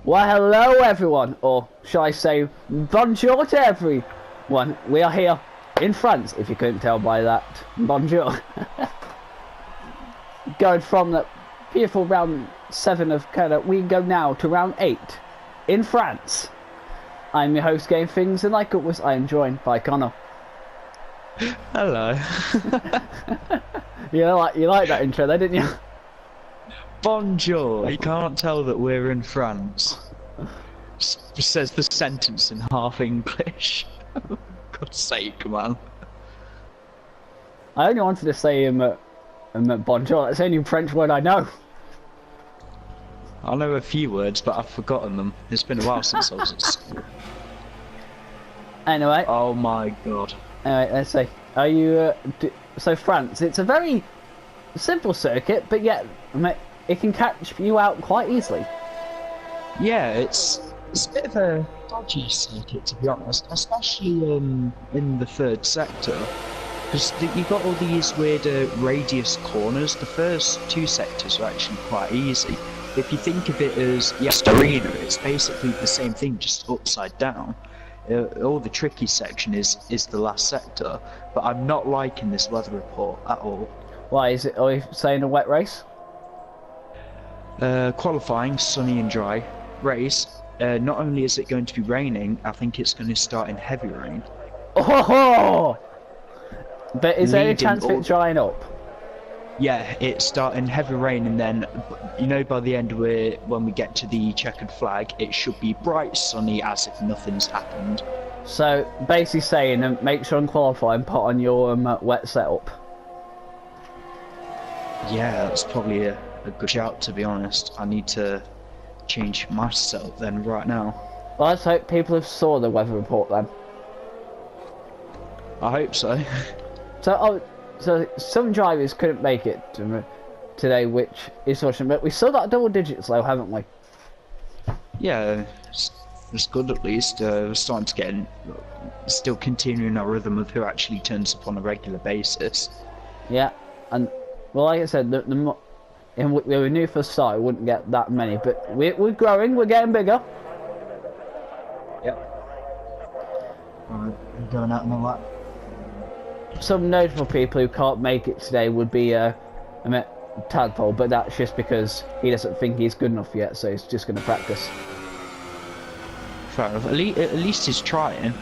Well, hello everyone, or shall I say bonjour to everyone. We are here in France, if you couldn't tell by that. Bonjour. Going from the beautiful round 7 of Canada, we go now to round 8 in France. I'm your host, Game Things, and like always, I am joined by Connor. Hello. You like that intro there, didn't you? Bonjour. You can't tell that we're in France. Says the sentence in half English. God's sake, man. I only wanted to say bonjour. That's the only French word I know. I know a few words, but I've forgotten them. It's been a while since I was at school. Anyway. Oh my god. Anyway, let's see. Are you... so France, it's a very simple circuit, but yet it can catch you out quite easily. Yeah, it's a bit of a dodgy circuit, to be honest, especially in the third sector, because you've got all these weird radius corners. The first two sectors are actually quite easy. If you think of it as arena, it's basically the same thing, just upside down. All the tricky section is the last sector, but I'm not liking this weather report at all. Why is it? Are you saying a wet race? Qualifying, sunny and dry. Race, not only is it going to be raining, I think it's going to start in heavy rain. Oh! But is there any chance of it drying up? Yeah, it's starting heavy rain, and then, you know, by the end when we get to the checkered flag, it should be bright sunny as if nothing's happened. So, basically saying, make sure and qualify and put on your wet setup. Yeah, that's probably a good shout, to be honest. I need to change my setup then right now. Well, let's hope people have saw the weather report then. I hope so. So some drivers couldn't make it today, which is fortunate, but we still got double digits though, haven't we? Yeah, it's good at least. We're starting to get still continuing our rhythm of who actually turns up on a regular basis. Yeah, and well, like I said, we were new for the start, we wouldn't get that many, but we're growing, we're getting bigger. Yep. Alright, I'm going out on the lap. Some notable people who can't make it today would be Tadpole, but that's just because he doesn't think he's good enough yet, so he's just going to practice. Fair enough. At least he's trying.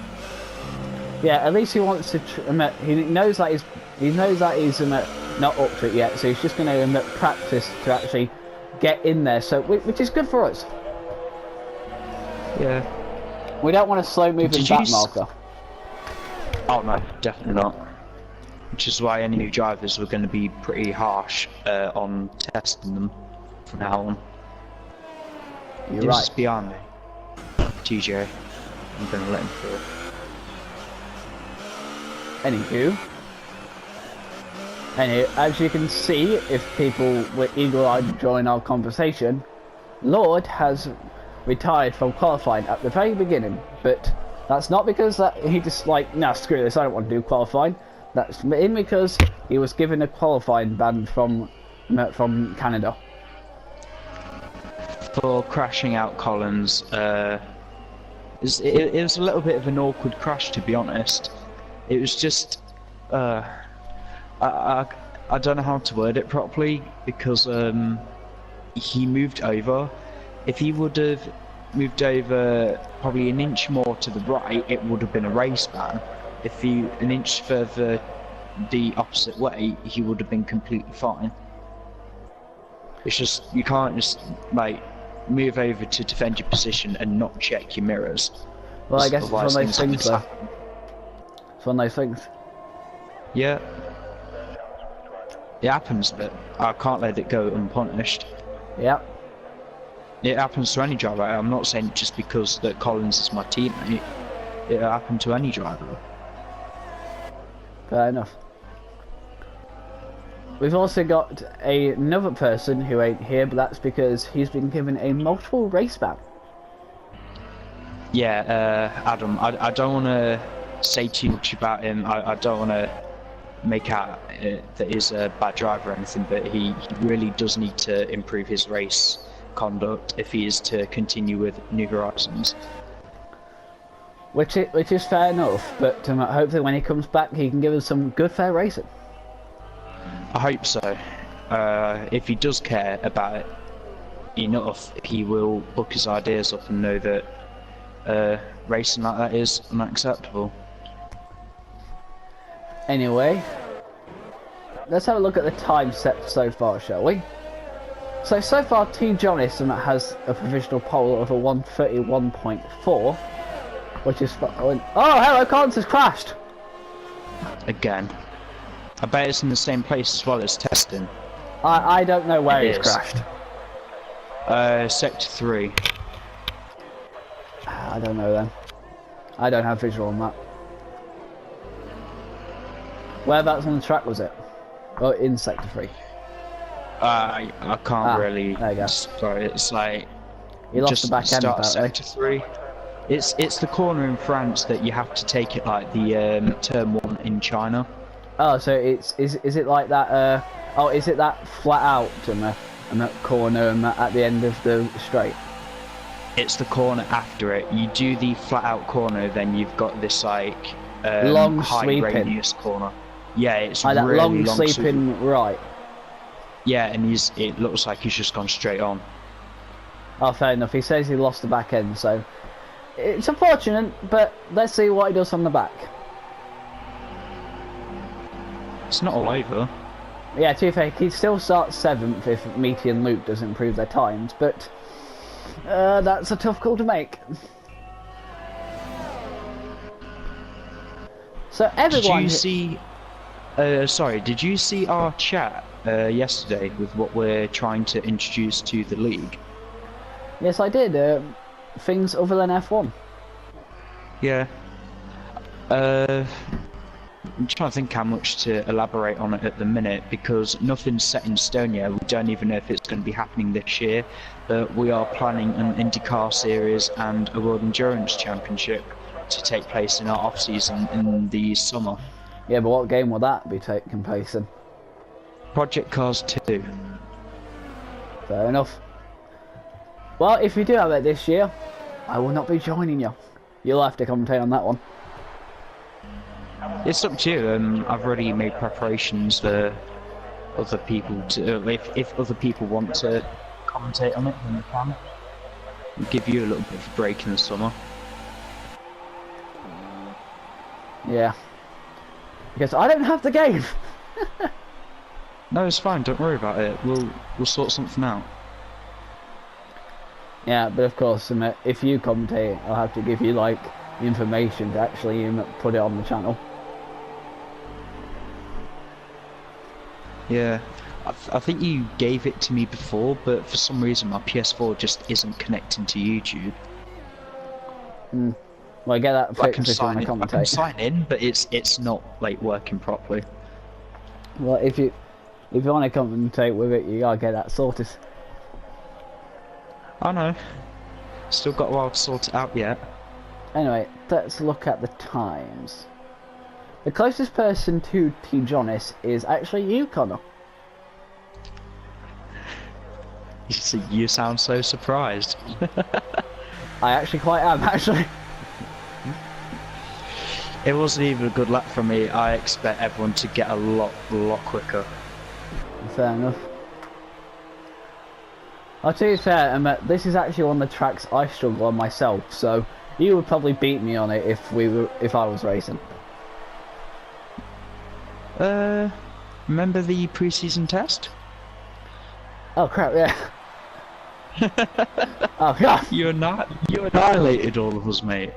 Yeah, at least he wants to. He knows that he's not up to it yet, so he's just going to practice to actually get in there. So, which is good for us. Yeah. We don't want a slow moving back marker. Oh no, definitely not. Which is why any new drivers were going to be pretty harsh on testing them from now on. You're right. Just behind me, TJ. I'm going to let him through. Anywho, as you can see, if people were eagle-eyed to join our conversation, Lord has retired from qualifying at the very beginning, but that's not because he just like, nah, screw this, I don't want to do qualifying. That's because he was given a qualifying ban from Canada. For crashing out Collins, it was a little bit of an awkward crash, to be honest. It was just, I don't know how to word it properly, because he moved over. If he would have moved over probably an inch more to the right, it would have been a race ban. If he an inch further the opposite way, he would have been completely fine. It's just, you can't just like move over to defend your position and not check your mirrors. Well, I guess it's one of those things though. It's one of those things. Yeah. It happens, but I can't let it go unpunished. Yeah. It happens to any driver. I'm not saying it just because that Collins is my teammate. It happened to any driver. Fair enough. We've also got another person who ain't here, but that's because he's been given a multiple race ban. Yeah, Adam, I don't want to say too much about him. I don't want to make out that he's a bad driver or anything, but he really does need to improve his race conduct if he is to continue with New Horizons. Which is fair enough, but hopefully when he comes back he can give us some good fair racing. I hope so. If he does care about it enough, he will look his ideas up and know that racing like that is unacceptable. Anyway, let's have a look at the time set so far, shall we? So far T. Jonas has a provisional pole of a 131.4, which is oh hello, Collins has crashed! Again. I bet it's in the same place as well as testing. I don't know where he's is. crashed. Sector 3. I don't know then. I don't have visual on that. Whereabouts on the track was it? Oh, in Sector 3. I can't really. There you go. Sorry, it's like You lost just the back end start of that, Sector 3. It's the corner in France that you have to take it like the turn 1 in China. Oh, so is it like that? Oh, is it that flat out and that corner and that at the end of the straight? It's the corner after it. You do the flat out corner, then you've got this like long high sweeping radius corner. Yeah, it's that really long long sweeping right. Yeah, and it looks like he's just gone straight on. Oh, fair enough. He says he lost the back end, so it's unfortunate. But let's see what he does on the back. It's not all over. Yeah, to be fair, he still starts 7th if Meaty and Luke doesn't improve their times, but that's a tough call to make. So everyone. Did you see? Sorry, did you see our chat yesterday with what we're trying to introduce to the league? Yes, I did. Things other than F1. Yeah. I'm trying to think how much to elaborate on it at the minute because nothing's set in stone yet. We don't even know if it's going to be happening this year, but we are planning an IndyCar series and a World Endurance Championship to take place in our off-season in the summer. Yeah, but what game will that be taking place in? Project Cars 2. Fair enough. Well, if you do have it this year, I will not be joining you. You'll have to commentate on that one. It's up to you. I've already made preparations for other people to. If other people want to commentate on it, then they can. We'll give you a little bit of a break in the summer. Yeah. Because I don't have the game. No, it's fine. Don't worry about it. We'll sort something out. Yeah, but of course, if you commentate, I'll have to give you like information to actually put it on the channel. Yeah, I think you gave it to me before, but for some reason my PS4 just isn't connecting to YouTube. Well, I get that I can fixed if you want to I can commentate. sign in, but it's not like working properly. Well, if you want to commentate with it, you gotta get that sorted. I know. Still got a while to sort it out yet. Anyway, let's look at the times. The closest person to T. Jonas is actually you, Connor. You sound so surprised. I actually quite am, actually. It wasn't even a good lap for me. I expect everyone to get a lot quicker. Fair enough. I'll tell you fair, this is actually one of the tracks I struggle on myself, so you would probably beat me on it if I was racing. Remember the pre-season test? Oh crap, yeah. Oh god. You annihilated all of us, mate.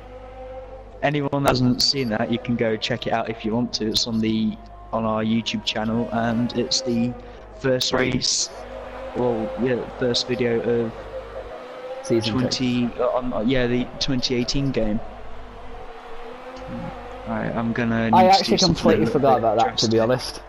Anyone that hasn't seen that, you can go check it out if you want to. It's on our YouTube channel, and it's the first race. Well, yeah, first video of Season 20. The 2018 game. Alright, I'm gonna. I actually completely forgot about that, to be honest.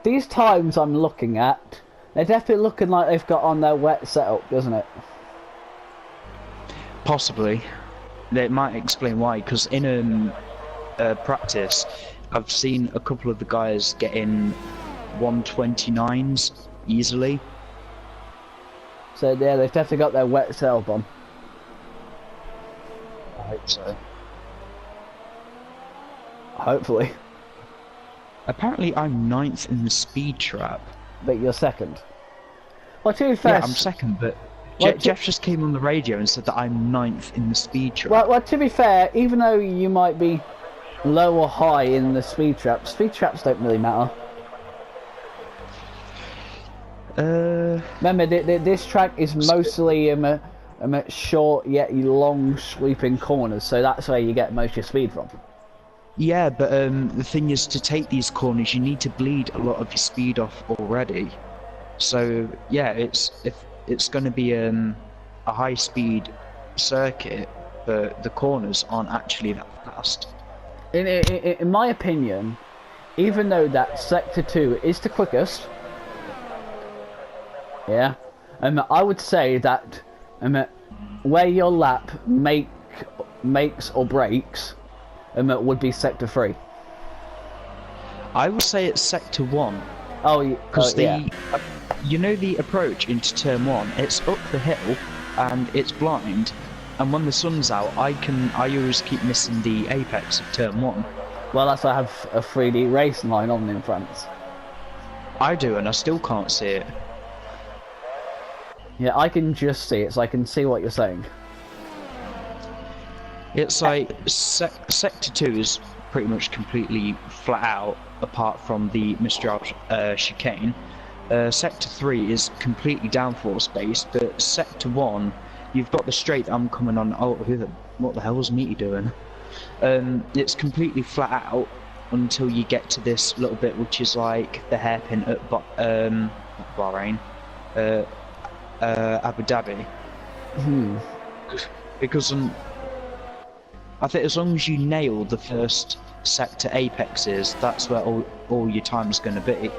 These times I'm looking at, they're definitely looking like they've got on their wet setup, doesn't it? Possibly. That might explain why, because in practice, I've seen a couple of the guys getting 129s easily. So yeah, they've definitely got their wet sail bomb. I hope so. Hopefully. Apparently I'm 9th in the speed trap. But you're second. Well, to be fair... Yeah, I'm second, but Well, Jeff just came on the radio and said that I'm 9th in the speed trap. Well, to be fair, even though you might be low or high in the speed traps don't really matter. Remember, this track is mostly short yet long sweeping corners, so that's where you get most of your speed from. Yeah, but the thing is, to take these corners, you need to bleed a lot of your speed off already. So yeah, it's going to be a high-speed circuit, but the corners aren't actually that fast. In my opinion, even though that Sector 2 is the quickest, yeah, I would say that where your lap makes or breaks would be Sector 3. I would say it's Sector 1. Oh, because yeah. You know the approach into Turn 1, it's up the hill and it's blind, and when the sun's out I always keep missing the apex of Turn 1. Well, that's why I have a 3D race line on in front. I do, and I still can't see it. Yeah, I can just see it, so I can see what you're saying. It's like Sector 2 is pretty much completely flat out, apart from the Mistral chicane. Sector 3 is completely downforce based, but Sector 1, you've got the straight that I'm coming on. Oh, what the hell was Meaty doing? It's completely flat out until you get to this little bit, which is like the hairpin at Bahrain, Abu Dhabi. Because I think as long as you nail the first sector apexes, that's where all your time's going to be.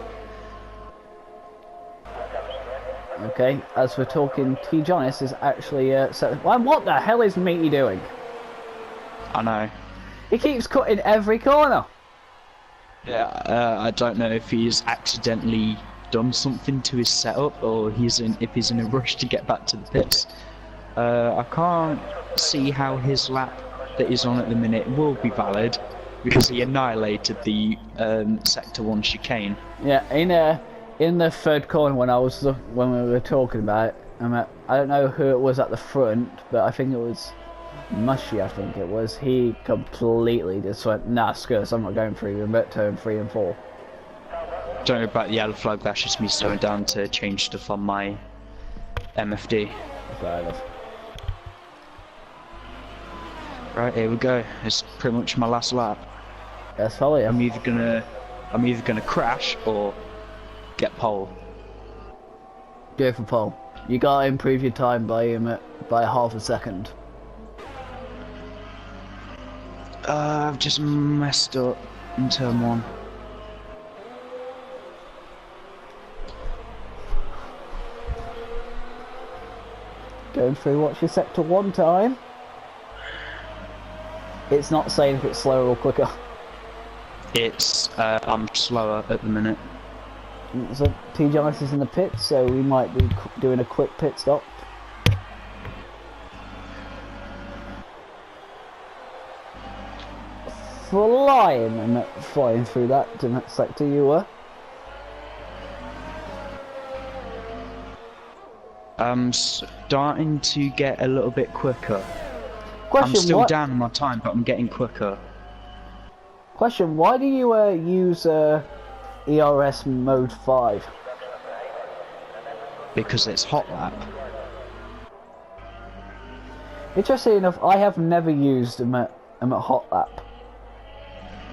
Okay, as we're talking, T. Jonas is actually well, what the hell is Meaty doing? I know. He keeps cutting every corner. Yeah, I don't know if he's accidentally done something to his setup, or if he's in a rush to get back to the pits. I can't see how his lap that he's on at the minute will be valid, because he annihilated the Sector 1 chicane. Yeah, in the third corner when we were talking about it, I don't know who it was at the front, but I think it was Mushy. I think it was. He completely just went, nah, screw this, I'm not going through even but turn 3 and 4. Don't know about the yellow flag. That's just me slowing down to change stuff on my MFD. Fair enough. Right, here we go. It's pretty much my last lap. That's probably I'm either gonna crash or get pole. Go for pole. You gotta improve your time by half a second. I've just messed up in Turn 1. Going through what's your Sector 1 time? It's not saying if it's slower or quicker. It's I'm slower at the minute. So T. Jonas is in the pits, so we might be doing a quick pit stop. Flying through that sector you were. I'm starting to get a little bit quicker. Question, I'm still down on my time, but I'm getting quicker. Question, why do you use ERS mode 5? Because it's hot lap. Interesting enough, I have never used them at hot lap.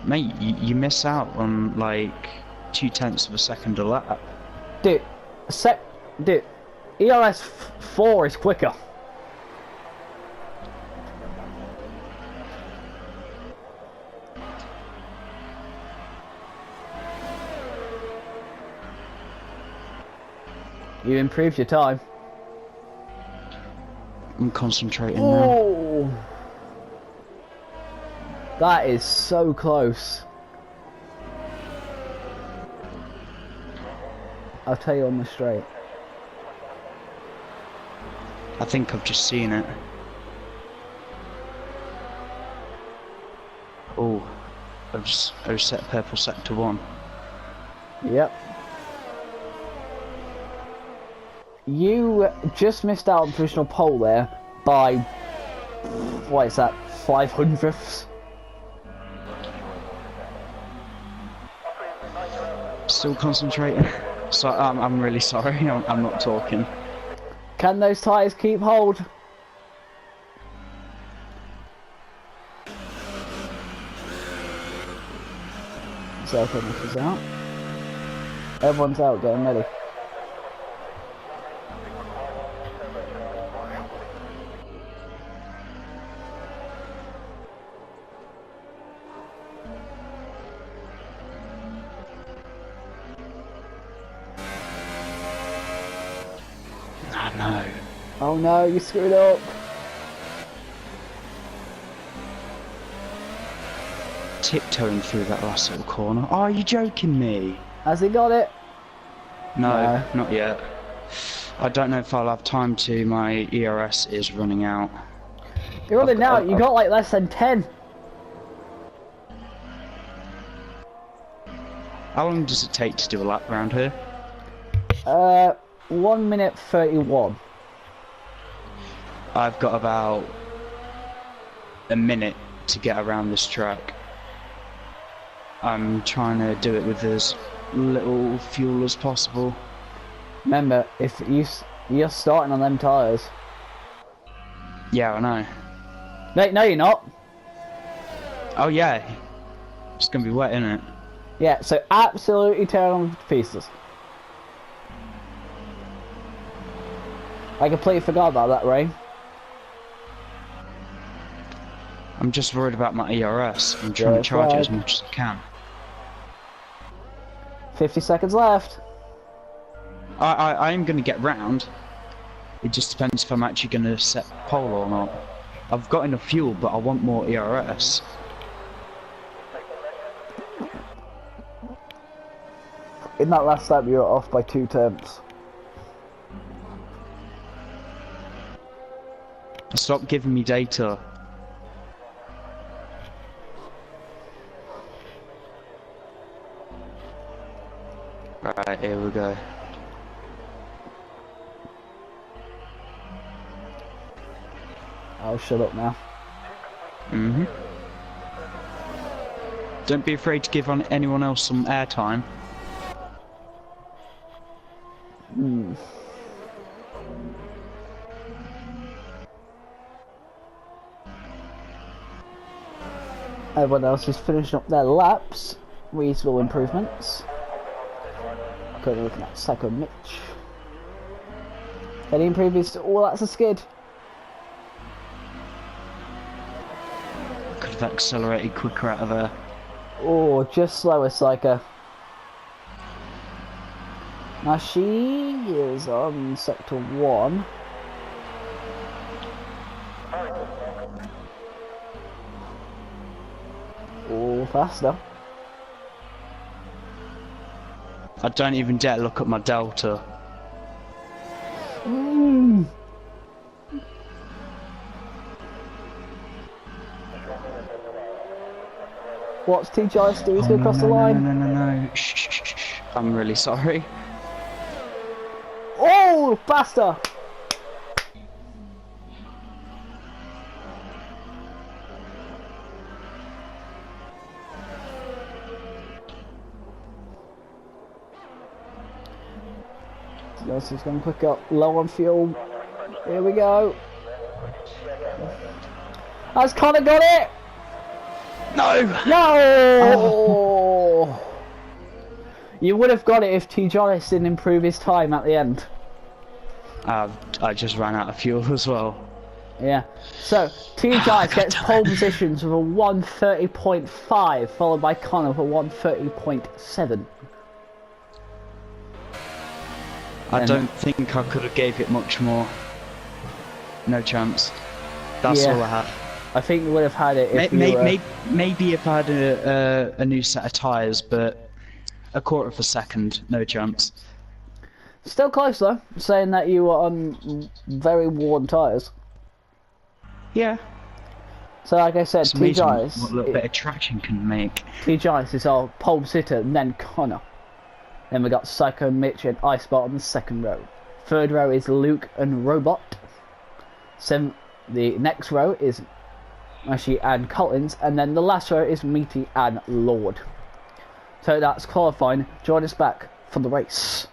Mate, you miss out on like 0.2 of a second a lap. Dude, ERS 4 is quicker. You improved your time. I'm concentrating now. That is so close. I'll tell you on the straight. I think I've just seen it. Oh, I've set purple sector 1. Yep. You just missed out on provisional pole there by, what is that, 500ths? Still concentrating. So I'm really sorry. I'm not talking. Can those tyres keep hold? So finishes out. Everyone's out, getting ready. Oh no. Oh no, you screwed up. Tiptoeing through that last little corner. Oh, are you joking me? Has he got it? No, not yet. I don't know if I'll have time to. My ERS is running out. You're running out. You got like less than 10. How long does it take to do a lap around here? 1 minute 31. I've got about a minute to get around this track. I'm trying to do it with as little fuel as possible. Remember, if you're starting on them tyres. Yeah, I know. Mate, no, you're not. Oh yeah, it's gonna be wet, isn't it? Yeah, so absolutely tear them to pieces. I completely forgot about that, Ray. I'm just worried about my ERS. I'm trying to charge it as much as I can. 50 seconds left. I am going to get round. It just depends if I'm actually going to set pole or not. I've got enough fuel, but I want more ERS. In that last lap, you were off by 2 tenths. Stop giving me data. Right, here we go. I'll shut up now. Mm-hmm. Don't be afraid to give on anyone else some airtime. Hmm. Everyone else is finishing up their laps. Reasonable improvements. Currently looking at Psycho Mitch. Any improvements? Oh, that's a skid. Could have accelerated quicker out of there. Oh, just slower, Psycho. Now she is on sector 1. Oh, faster. I don't even dare look at my delta. Mm. What's TGIS doing to across the line? No. Shh. I'm really sorry. Oh, faster! This is going to pick up low on fuel. Here we go. Has Connor got it? No! No! Oh. You would have got it if T. Jonas didn't improve his time at the end. I just ran out of fuel as well. Yeah. So, T. Jonas gets pole positions with a 130.5, followed by Connor with a 130.7. I don't think I could have gave it much more. No chance. That's all I had. I think you would have had it if maybe if I had a new set of tyres, but a quarter of a second, no chance. Still close though, saying that you were on very worn tyres. Yeah. So like I said, It's amazing TGI's, what a little bit of traction can make. TGI's is our pole sitter and then Connor. Then we got Psycho Mitch and Icebot on the second row. Third row is Luke and Robot. The next row is Mashi and Collins, and then the last row is Meaty and Lord. So that's qualifying. Join us back for the race.